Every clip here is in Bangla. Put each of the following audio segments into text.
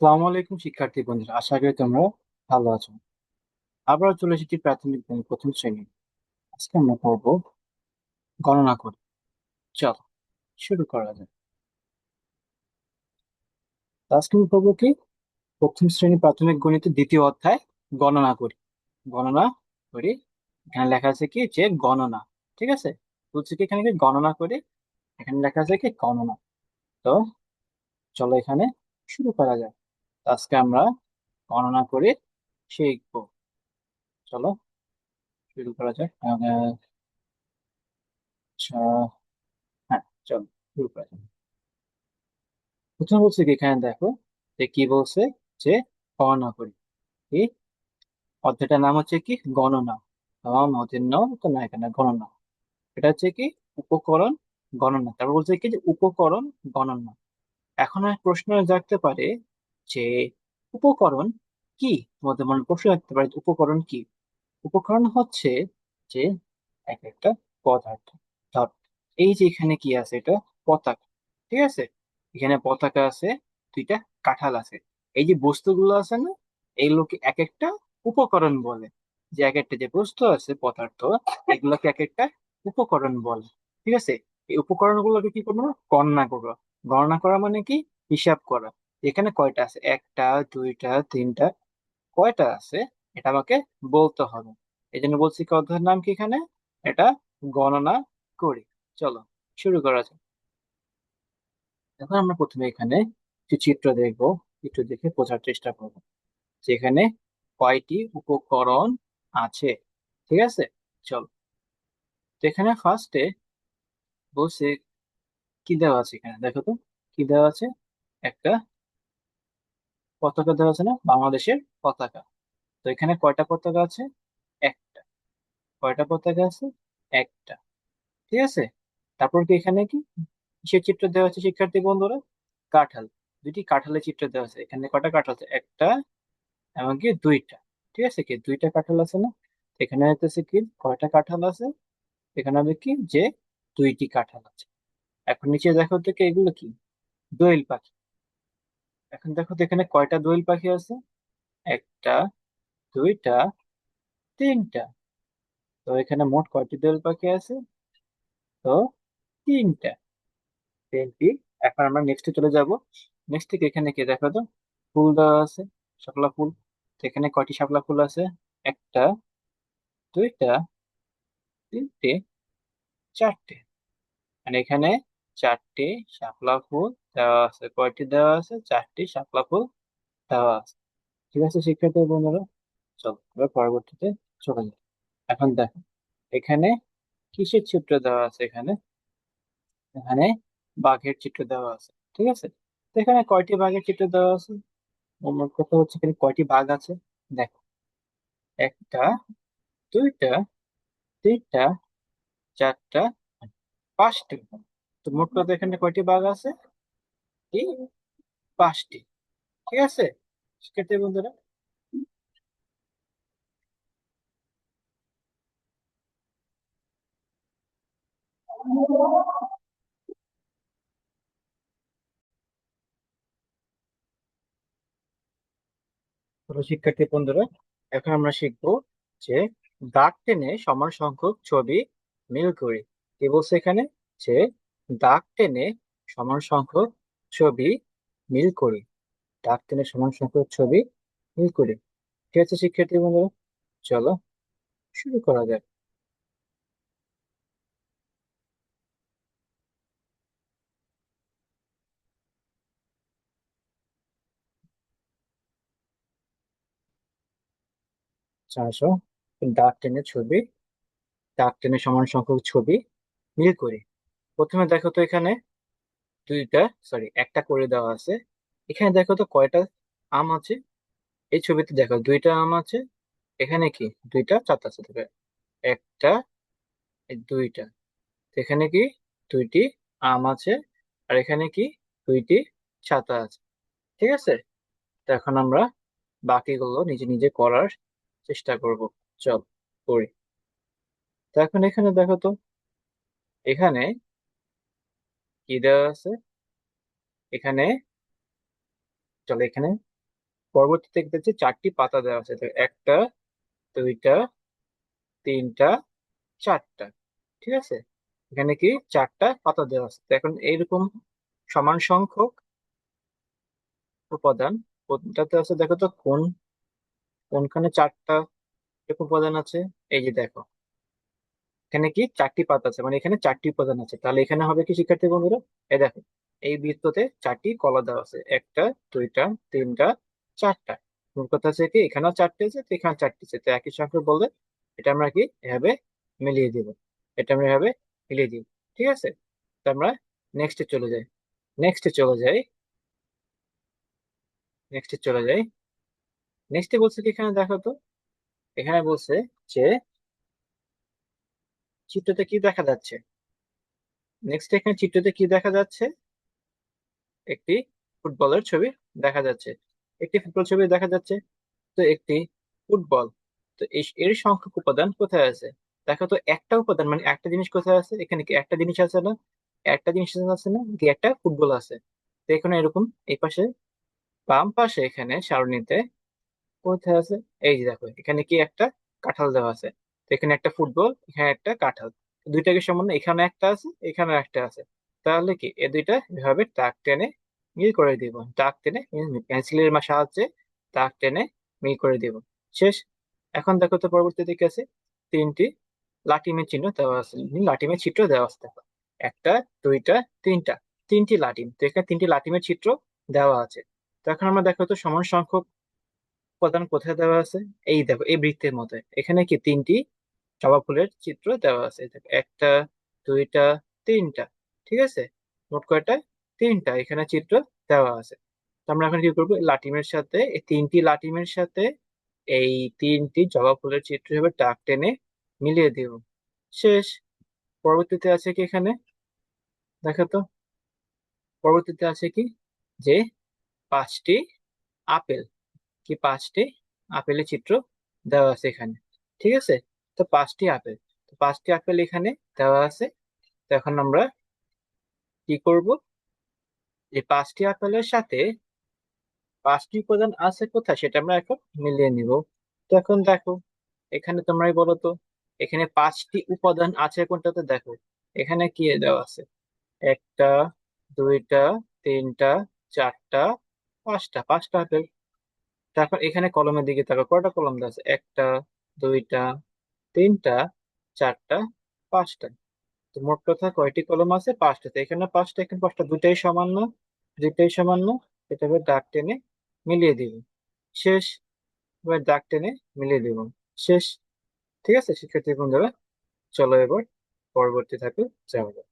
আসসালামু আলাইকুম শিক্ষার্থী বন্ধুরা, আশা করি তোমরা ভালো আছো। আবার চলে এসেছি প্রাথমিক গণিত প্রথম শ্রেণী। আজকে আমরা পড়বো গণনা করি। চলো শুরু করা যাক। আজকে আমি পড়বো কি, প্রথম শ্রেণী প্রাথমিক গণিতের দ্বিতীয় অধ্যায়, গণনা করি। গণনা করি, এখানে লেখা আছে কি যে গণনা। ঠিক আছে, বলছি কি এখানে কি গণনা করি, এখানে লেখা আছে কি গণনা। তো চলো এখানে শুরু করা যায়। আজকে আমরা গণনা করে শিখবো। চলো শুরু করা যাক। আচ্ছা, হ্যাঁ, চলো শুরু করা যাক। প্রথম বলছে কি, এখানে দেখো যে কি বলছে, যে গণনা করি। কি অধ্যায়টার নাম হচ্ছে কি গণনা। নদীর ন তো না, এখানে গণনা। এটা হচ্ছে কি উপকরণ গণনা। তারপর বলছে কি যে উপকরণ গণনা। এখন এক প্রশ্ন জাগতে পারে যে উপকরণ কি। তোমাদের মনে প্রশ্ন জাগতে পারে যে উপকরণ কি। উপকরণ হচ্ছে যে এক একটা পদার্থ। ধর, এই যে এখানে কি আছে, এটা পতাকা। ঠিক আছে, এখানে পতাকা আছে, দুইটা কাঁঠাল আছে। এই যে বস্তুগুলো আছে না, এইগুলোকে এক একটা উপকরণ বলে। যে এক একটা যে বস্তু আছে পদার্থ, এগুলোকে এক একটা উপকরণ বলে। ঠিক আছে, এই উপকরণ গুলোকে কি করবো, গণনা করবো। গণনা করা মানে কি, হিসাব করা। এখানে কয়টা আছে, একটা, দুইটা, তিনটা, কয়টা আছে এটা আমাকে বলতে হবে। এই জন্য বলছি কি অধ্যায়ের নাম কি এখানে, এটা গণনা করি। চলো শুরু করা যাক। এখন আমরা প্রথমে এখানে কিছু চিত্র দেখবো, চিত্র দেখে বোঝার চেষ্টা করবো যে এখানে কয়টি উপকরণ আছে। ঠিক আছে, চলো। তো এখানে ফার্স্টে বলছে কি দেওয়া আছে, এখানে দেখো তো কি দেওয়া আছে। একটা পতাকা দেওয়া আছে না, বাংলাদেশের পতাকা। তো এখানে কয়টা পতাকা আছে, একটা। কয়টা পতাকা আছে, একটা। ঠিক আছে, তারপর কি এখানে কি কিসের চিত্র দেওয়া আছে শিক্ষার্থী বন্ধুরা, কাঁঠাল। দুইটি কাঁঠালের চিত্র দেওয়া আছে। এখানে কয়টা কাঁঠাল আছে, একটা, এমনকি দুইটা। ঠিক আছে, কি দুইটা কাঁঠাল আছে না। এখানে হইতেছে কি কয়টা কাঁঠাল আছে, এখানে হবে কি যে দুইটি কাঁঠাল আছে। এখন নিচে দেখো তো কি এগুলো কি, দোয়েল পাখি। এখন দেখো তো এখানে কয়টা দোয়েল পাখি আছে, একটা, দুইটা, তিনটা। তো এখানে মোট কয়টি দোয়েল পাখি আছে, তো তিনটা, তিনটি। এখন আমরা নেক্সটে চলে যাব। নেক্সট থেকে এখানে কি দেখো তো, ফুল দেওয়া আছে, শাপলা ফুল। তো এখানে কয়টি শাপলা ফুল আছে, একটা, দুইটা, তিনটে, চারটে। মানে এখানে চারটি শাপলা ফুল দেওয়া আছে। কয়টি দেওয়া আছে, চারটি শাপলা ফুল দেওয়া আছে। ঠিক আছে শিক্ষার্থী বন্ধুরা, চলো এবার পরবর্তীতে চলে যাই। এখন দেখো এখানে কিসের চিত্র দেওয়া আছে, এখানে এখানে বাঘের চিত্র দেওয়া আছে। ঠিক আছে, তো এখানে কয়টি বাঘের চিত্র দেওয়া আছে, আমার কথা হচ্ছে এখানে কয়টি বাঘ আছে। দেখো, একটা, দুইটা, তিনটা, চারটা, পাঁচটি। তো মোট কথা এখানে কয়টি বাঘ আছে, কি পাঁচটি। ঠিক আছে শিক্ষার্থী বন্ধুরা, শিক্ষার্থী বন্ধুরা, এখন আমরা শিখবো যে দাগ টেনে সমান সংখ্যক ছবি মিল করি। কি বলছে এখানে, যে দাগ টেনে সমান সংখ্যক ছবি মিল করি। দাগ টেনে সমান সংখ্যক ছবি মিল করি। ঠিক আছে শিক্ষার্থী বন্ধুরা, চলো শুরু করা যাক। চারশো, দাগ টেনে ছবি, দাগ টেনে সমান সংখ্যক ছবি মিল করি। প্রথমে দেখো তো এখানে দুইটা, সরি একটা করে দেওয়া আছে। এখানে দেখো তো কয়টা আম আছে, এই ছবিতে দেখো দুইটা আম আছে। এখানে কি দুইটা চারটা আছে, তবে একটা, এই দুইটা। তো এখানে কি দুইটি আম আছে, আর এখানে কি দুইটি ছাতা আছে। ঠিক আছে, তো এখন আমরা বাকিগুলো নিজে নিজে করার চেষ্টা করব। চল করি। তো এখন এখানে দেখো তো, এখানে কি দেওয়া আছে, এখানে চলো এখানে পরবর্তীতে দেখতেছি চারটি পাতা দেওয়া আছে, তো একটা, দুইটা, তিনটা, চারটা। ঠিক আছে, এখানে কি চারটা পাতা দেওয়া আছে। তো এখন এইরকম সমান সংখ্যক উপাদান কোনটাতে আছে দেখো তো, কোনখানে চারটা এরকম উপাদান আছে। এই যে দেখো, এখানে কি চারটি পাতা আছে, মানে এখানে চারটি উপাদান আছে, তাহলে এখানে হবে কি শিক্ষার্থী বন্ধুরা, এই দেখো, এই বৃত্ততে চারটি কলা দেওয়া আছে, একটা, দুইটা, তিনটা, চারটা। মোট কথা আছে কি এখানেও চারটে আছে, তো এখানে চারটি আছে, তো একই সংখ্যক বললে এটা আমরা কি এভাবে মিলিয়ে দিব, এটা আমরা এভাবে মিলিয়ে দিব। ঠিক আছে, তো আমরা নেক্সটে চলে যাই, নেক্সটে চলে যাই, নেক্সটে চলে যাই। নেক্সটে বলছে কি এখানে দেখো তো, এখানে বলছে যে চিত্রতে কি দেখা যাচ্ছে। নেক্সট এখানে চিত্রতে কি দেখা যাচ্ছে, একটি ফুটবলের ছবি দেখা যাচ্ছে, একটি ফুটবল ছবি দেখা যাচ্ছে। তো একটি ফুটবল, তো এর সংখ্যক উপাদান কোথায় আছে। দেখো তো একটা উপাদান মানে একটা জিনিস কোথায় আছে, এখানে কি একটা জিনিস আছে না, একটা জিনিস আছে না, কি একটা ফুটবল আছে। তো এখানে এরকম এই পাশে, বাম পাশে এখানে সারণীতে কোথায় আছে, এই যে দেখো এখানে কি একটা কাঁঠাল দেওয়া আছে। তো এখানে একটা ফুটবল, এখানে একটা কাঁঠাল, দুইটাকে সমান, এখানে একটা আছে, এখানে একটা আছে। তাহলে কি এই দুইটা এভাবে টাক টেনে মিল করে দিব, টাক টেনে পেন্সিলের সাহায্যে টাক টেনে মিল করে দিব। শেষ। এখন দেখো তো পরবর্তী দিকে আছে তিনটি লাটিমের চিহ্ন দেওয়া আছে, লাটিমের চিত্র দেওয়া আছে দেখো, একটা, দুইটা, তিনটা, তিনটি লাটিম। তো এখানে তিনটি লাটিমের চিত্র দেওয়া আছে। তো এখন আমরা দেখো তো সমান সংখ্যক উপাদান কোথায় দেওয়া আছে। এই দেখো এই বৃত্তের মধ্যে এখানে কি তিনটি জবা ফুলের চিত্র দেওয়া আছে, এই দেখো, একটা, দুইটা, তিনটা। ঠিক আছে, মোট কয়টা, তিনটা এখানে চিত্র দেওয়া আছে। তো আমরা এখন কি করবো, লাটিমের সাথে এই তিনটি লাটিমের সাথে এই তিনটি জবা ফুলের চিত্র হিসেবে টাক টেনে মিলিয়ে দিব। শেষ। পরবর্তীতে আছে কি এখানে দেখো তো, পরবর্তীতে আছে কি যে পাঁচটি আপেল, কি পাঁচটি আপেলের চিত্র দেওয়া আছে এখানে। ঠিক আছে, তো পাঁচটি আপেল, তো পাঁচটি আপেল এখানে দেওয়া আছে। তো এখন আমরা কি করব, এই পাঁচটি আপেলের সাথে পাঁচটি উপাদান আছে কোথায় সেটা আমরা এখন মিলিয়ে নিব। তো এখন দেখো, এখানে তোমরাই বলো তো, এখানে পাঁচটি উপাদান আছে কোনটাতে, দেখো এখানে কি দেওয়া আছে, একটা, দুইটা, তিনটা, চারটা, পাঁচটা, পাঁচটা আপেল। তারপর এখানে কলমের দিকে তাকাও, কয়টা কলম দেওয়া আছে, একটা, দুইটা, তিনটা, চারটা, পাঁচটা। তো মোট কথা কয়টি কলম আছে, পাঁচটা। তো এখানে পাঁচটা, এখানে পাঁচটা, দুইটাই সমান না, দুইটাই সমান না। এটা এবার দাগ টেনে মিলিয়ে দিব। শেষ। এবার দাগ টেনে মিলিয়ে দিব। শেষ। ঠিক আছে শিক্ষার্থী বন্ধুরা, চলো এবার পরবর্তী ধাপে যাওয়া যাক।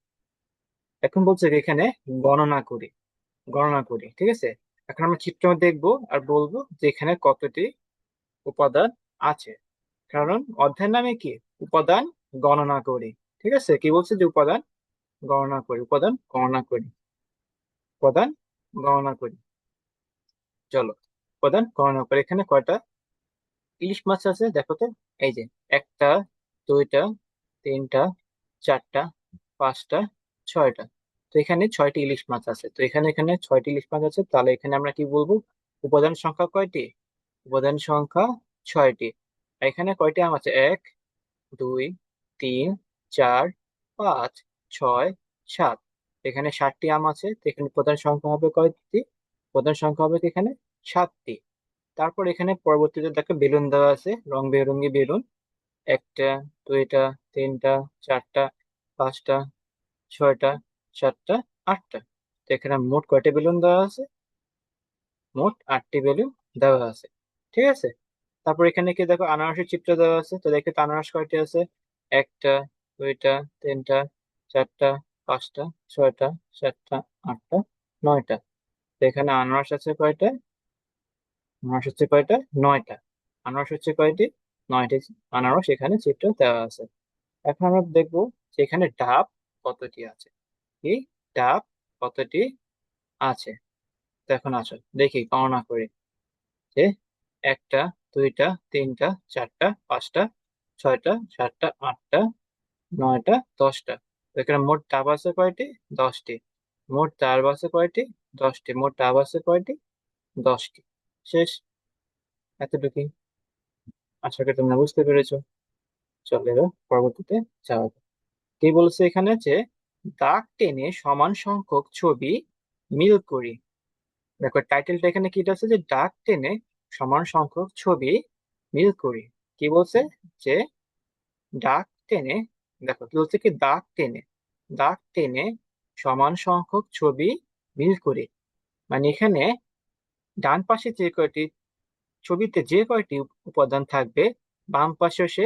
এখন বলছে যে এখানে গণনা করি, গণনা করি। ঠিক আছে, এখন আমরা চিত্র দেখবো আর বলবো যে এখানে কতটি উপাদান আছে, কারণ অধ্যায়ের নামে কি, উপাদান গণনা করি। ঠিক আছে, কি বলছে যে উপাদান গণনা করি, উপাদান গণনা করি, উপাদান গণনা করি। চলো উপাদান গণনা করি। এখানে কয়টা ইলিশ মাছ আছে দেখো তো, এই যে একটা, দুইটা, তিনটা, চারটা, পাঁচটা, ছয়টা। তো এখানে ছয়টি ইলিশ মাছ আছে, তো এখানে এখানে ছয়টি ইলিশ মাছ আছে, তাহলে এখানে আমরা কি বলবো, উপাদান সংখ্যা কয়টি, উপাদান সংখ্যা ছয়টি। আর এখানে কয়টি আম আছে, এক, দুই, তিন, চার, পাঁচ, ছয়, সাত। এখানে 7টি আম আছে, তো এখানে প্রধান সংখ্যা হবে কয়টি, প্রধান সংখ্যা হবে কি এখানে 7টি। তারপর এখানে পরবর্তীতে দেখো বেলুন দেওয়া আছে, রং বেরঙি বেলুন, একটা, দুইটা, তিনটা, চারটা, পাঁচটা, ছয়টা, সাতটা, আটটা। তো এখানে মোট কয়টা বেলুন দেওয়া আছে, মোট 8টি বেলুন দেওয়া আছে। ঠিক আছে, তারপর এখানে কি দেখো আনারসের চিত্র দেওয়া আছে, তো দেখো তো আনারস কয়টি আছে, একটা, দুইটা, তিনটা, চারটা, পাঁচটা, ছয়টা, সাতটা, আটটা, নয়টা। তো এখানে আনারস আছে কয়টা, আনারস হচ্ছে কয়টা, নয়টা। আনারস হচ্ছে কয়টি, নয়টি আনারস এখানে চিত্র দেওয়া আছে। এখন আমরা দেখবো যে এখানে ডাব কতটি আছে, কি ডাব কতটি আছে। তো এখন আসো দেখি গণনা করি যে একটা, দুইটা, তিনটা, চারটা, পাঁচটা, ছয়টা, সাতটা, আটটা, নয়টা, 10টা। তো এখানে মোট ডাব আছে কয়টি, 10টি। মোট ডাব আছে কয়টি, 10টি। মোট ডাব আছে কয়টি, 10টি। শেষ। এতটুকুই। আশা করি তোমরা বুঝতে পেরেছো। চলো এবার পরবর্তীতে যাওয়া যাক। কি বলছে এখানে যে দাগ টেনে সমান সংখ্যক ছবি মিল করি। দেখো টাইটেলটা এখানে কি আছে, যে দাগ টেনে সমান সংখ্যক ছবি মিল করি। কি বলছে যে দাগ টেনে, দেখো কি বলছে, কি দাগ টেনে সমান সংখ্যক ছবি মিল করি। মানে এখানে ডান পাশে যে কয়টি ছবিতে যে কয়টি উপাদান থাকবে, বাম পাশে সে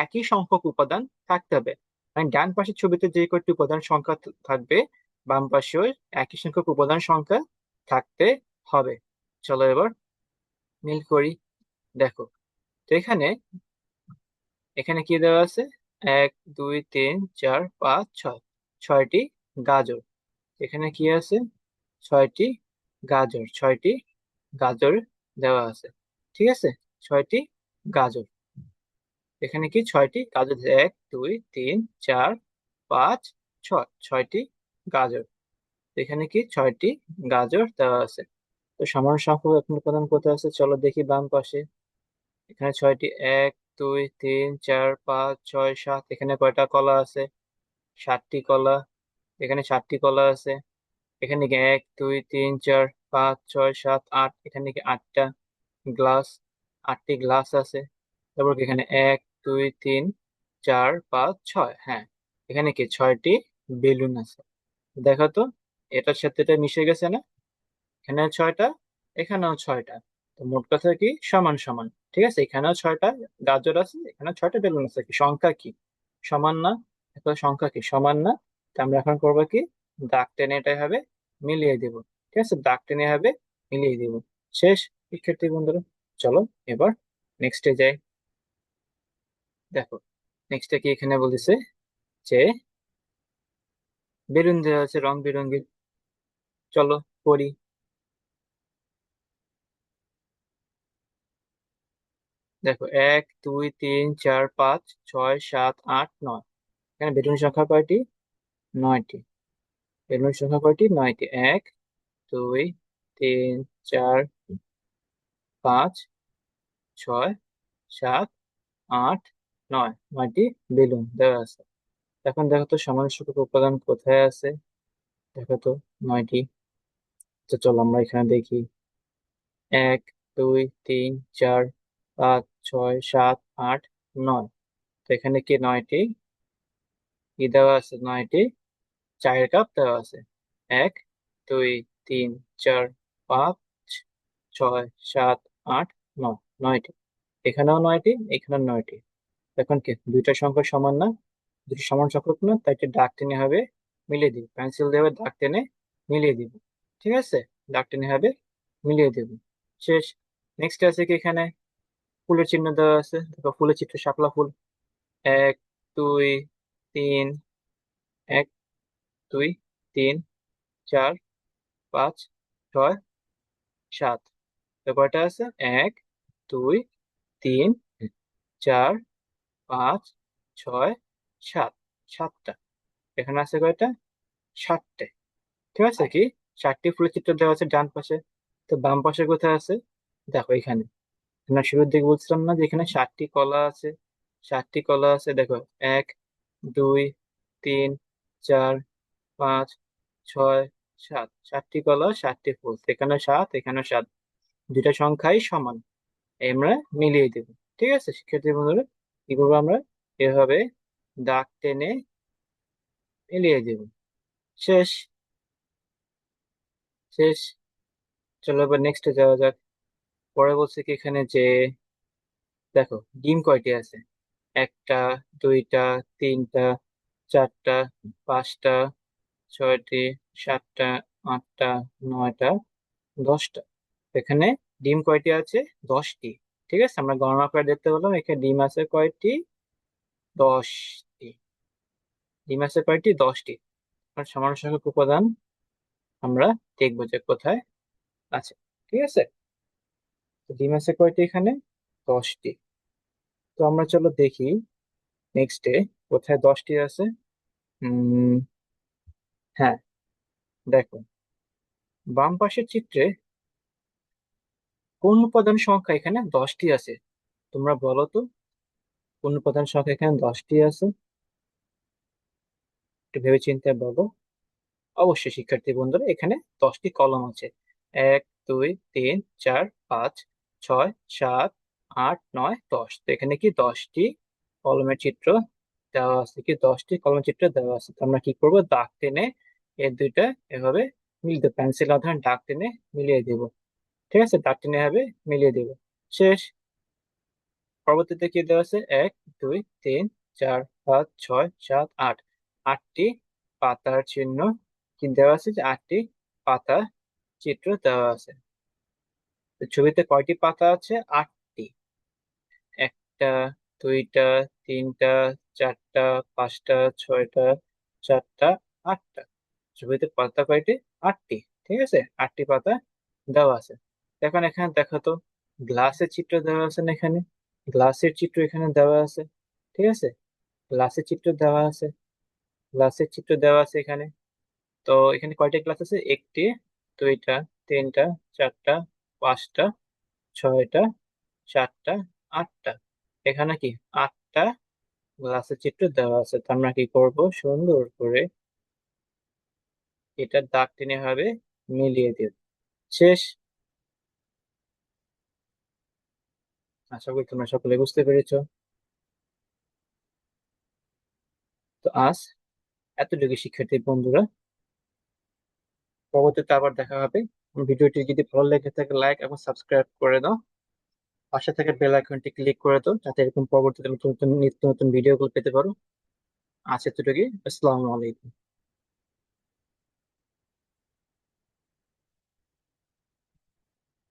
একই সংখ্যক উপাদান থাকতে হবে। মানে ডান পাশের ছবিতে যে কয়টি উপাদান সংখ্যা থাকবে, বাম পাশেও একই সংখ্যক উপাদান সংখ্যা থাকতে হবে। চলো এবার মিল করি। দেখো তো এখানে এখানে কি দেওয়া আছে, 1 2 3 4 5 6, 6টি গাজর। এখানে কি আছে, 6টি গাজর দেওয়া আছে। ঠিক আছে, 6টি গাজর। এখানে কি 6টি গাজর, 1 2 3 4 5 6, 6টি গাজর। এখানে কি 6টি গাজর দেওয়া আছে। তো সমান সংখ্যক এখন উপাদান কোথায় আছে, চলো দেখি বাম পাশে। এখানে 6টি, 1 2 3 4 5 6 7। এখানে কয়টা কলা আছে, 7টি কলা। এখানে 7টি কলা আছে। এখানে কি 1 2 3 4 5 6 7 8, এখানে কি 8টা গ্লাস, 8টি গ্লাস আছে। তারপর কি এখানে 1 2 3 4 5 6, হ্যাঁ এখানে কি 6টি বেলুন আছে। দেখো তো এটার সাথে এটা মিশে গেছে না, এখানে 6টা, এখানেও 6টা। তো মোট কথা কি সমান সমান। ঠিক আছে, এখানেও 6টা গাজর আছে, এখানে 6টা বেলুন আছে, কি সংখ্যা কি সমান না? এখন সংখ্যা কি সমান না? তো আমরা এখন করবো কি, দাগ টেনে এটা হবে মিলিয়ে দিব। ঠিক আছে, দাগ টেনে হবে মিলিয়ে দিব। শেষ শিক্ষার্থী বন্ধুরা। চলো এবার নেক্সটে যাই। দেখো নেক্সটে কি এখানে বলেছে যে বেলুন দেওয়া আছে রং বেরঙের। চলো করি। দেখো 1 2 3 4 5 6 7 8 9, এখানে বেলুন সংখ্যা কয়টি, 9টি। বেলুন সংখ্যা কয়টি, 9টি। 1 2 3 4 5 6 7 8 9, 9টি বেলুন দেওয়া আছে। এখন দেখো তো সমান সংখ্যক উপাদান কোথায় আছে, দেখো তো 9টি। তো চলো আমরা এখানে দেখি। 1 2 3 4 5 6 7 8 9। তো এখানে কি 9টি কি দেওয়া আছে, 9টি চায়ের কাপ দেওয়া আছে। 1 2 3 4 5 6 7 8 9, 9টি। এখানেও 9টি, এখানেও 9টি। এখন কি দুইটা সংখ্যা সমান না, দুটি সমান সংখ্যক না, তাই একটি দাগ টেনে হবে মিলিয়ে দিব, পেন্সিল দিয়ে হবে দাগ টেনে মিলিয়ে দিব। ঠিক আছে, দাগ টেনে হবে মিলিয়ে দিব। শেষ। নেক্সট আছে কি এখানে ফুলের চিহ্ন দেওয়া আছে। দেখো ফুলের চিত্র শাপলা ফুল। 1 2 3 1 2 3 4 5 6 7। তো কয়টা আছে, 1 2 3 4 5 6 7, 7টা। এখানে আছে কয়টা, 7টে। ঠিক আছে, কি 7টি ফুলের চিত্র দেওয়া আছে ডান পাশে। তো বাম পাশে কোথায় আছে, দেখো এখানে। আমরা শুরুর দিকে বলছিলাম না যে এখানে 7টি কলা আছে, 7টি কলা আছে। দেখো 1 2 3 4 5 6 7, 7টি কলা 7টি ফুল, এখানে 7, এখানে 7, দুইটা সংখ্যাই সমান। আমরা মিলিয়ে দেব। ঠিক আছে শিক্ষার্থী বন্ধুরা, কি করবো আমরা, এভাবে দাগ টেনে মিলিয়ে দেব। শেষ। শেষ। চলো এবার নেক্সটে যাওয়া যাক। পরে বলছে কি এখানে যে দেখো ডিম কয়টি আছে, 1 2 3 4 5 6 7 8 9 10টা। এখানে ডিম কয়টি আছে, 10টি। ঠিক আছে, আমরা গণনা করে দেখতে পেলাম এখানে ডিম আছে কয়টি, 10টি। ডিম আছে কয়টি, 10টি। আর সমান সংখ্যক উপাদান আমরা দেখবো যে কোথায় আছে। ঠিক আছে, তো ডিম আছে কয়টি এখানে, 10টি। তো আমরা চলো দেখি নেক্সটে কোথায় 10টি আছে। উম হ্যাঁ, দেখো বাম পাশের চিত্রে কোন উপাদান সংখ্যা এখানে 10টি আছে? তোমরা বলো তো, কোন উপাদান সংখ্যা এখানে 10টি আছে? একটু ভেবে চিন্তে বলো। অবশ্যই শিক্ষার্থী বন্ধুরা, এখানে 10টি কলম আছে। 1 2 3 4 5 6 7 8 9 10। তো এখানে কি 10টি কলমের চিত্র দেওয়া আছে, কি 10টি কলমের চিত্র দেওয়া আছে। তো আমরা কি করব, দাগ টেনে এর দুইটা এভাবে মিলিয়ে দেবো, পেন্সিল আধার দাগ টেনে মিলিয়ে দিব। ঠিক আছে, দাগ টেনে এভাবে মিলিয়ে দিব। শেষ। পরবর্তীতে কি দেওয়া আছে, 1 2 3 4 5 6 7 8, 8টি পাতার চিহ্ন কি দেওয়া আছে, যে 8টি পাতা চিত্র দেওয়া আছে। তো ছবিতে কয়টি পাতা আছে? 8টি। একটা, দুইটা, তিনটা, চারটা, পাঁচটা, ছয়টা, সাতটা, আটটা। ছবিতে পাতা কয়টি? 8টি। ঠিক আছে, 8টি পাতা দেওয়া আছে। এখন এখানে দেখো তো, গ্লাসের চিত্র দেওয়া আছে না এখানে? গ্লাসের চিত্র এখানে দেওয়া আছে। ঠিক আছে, গ্লাসের চিত্র দেওয়া আছে। গ্লাসের চিত্র দেওয়া আছে এখানে। তো এখানে কয়টা গ্লাস আছে? একটি, দুইটা, তিনটা, চারটা, পাঁচটা, ছয়টা, সাতটা, আটটা। এখানে কি 8টা গ্লাসের চিত্র দেওয়া আছে। তো আমরা কি করব, সুন্দর করে এটা দাগ টেনে হবে মিলিয়ে দেব। শেষ। আশা করি তোমরা সকলে বুঝতে পেরেছো। তো আজ এতটুকু শিক্ষার্থী বন্ধুরা, পরবর্তীতে আবার দেখা হবে। ভিডিওটি যদি ভালো লেগে থাকে লাইক এবং সাবস্ক্রাইব করে দাও। পাশে থাকা বেল আইকনটি ক্লিক করে দাও, যাতে এরকম পরবর্তীতে নতুন নতুন নিত্য নতুন ভিডিওগুলো পেতে পারো। আজ এতটুকুই। আসসালামু আলাইকুম।